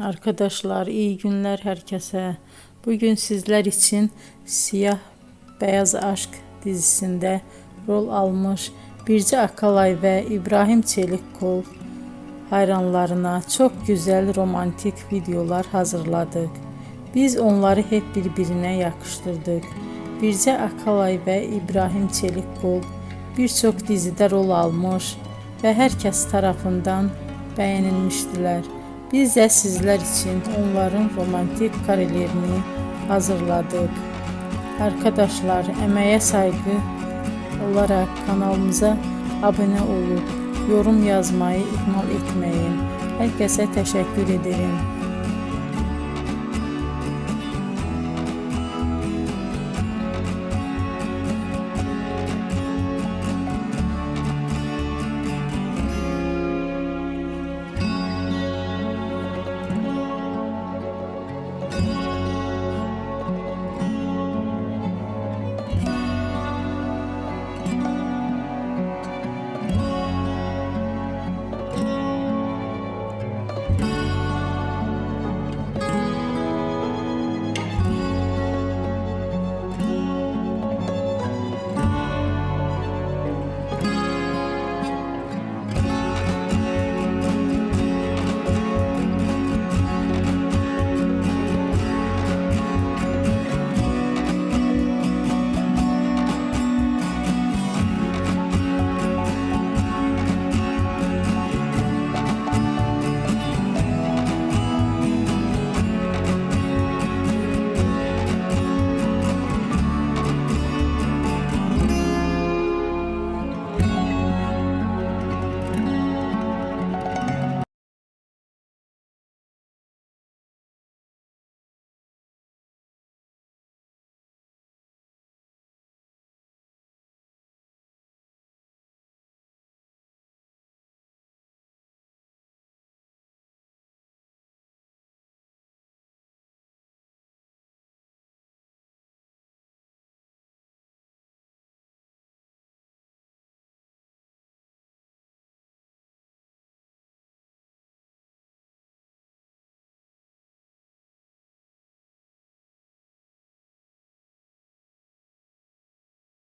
Arkadaşlar iyi günler herkese. Bugün sizler için Siyah Beyaz Aşk dizisinde rol almış Birce Akalay ve İbrahim Çelikkol hayranlarına çok güzel romantik videolar hazırladık. Biz onları hep birbirine yakıştırdık. Birce Akalay ve İbrahim Çelikkol birçok dizide rol almış ve herkes tarafından beğenilmiştiler. Biz de sizler için onların romantik karelerini hazırladık. Arkadaşlar, emeğe saygı olarak kanalımıza abone olup yorum yazmayı ihmal etmeyin. Herkese teşekkür ederim.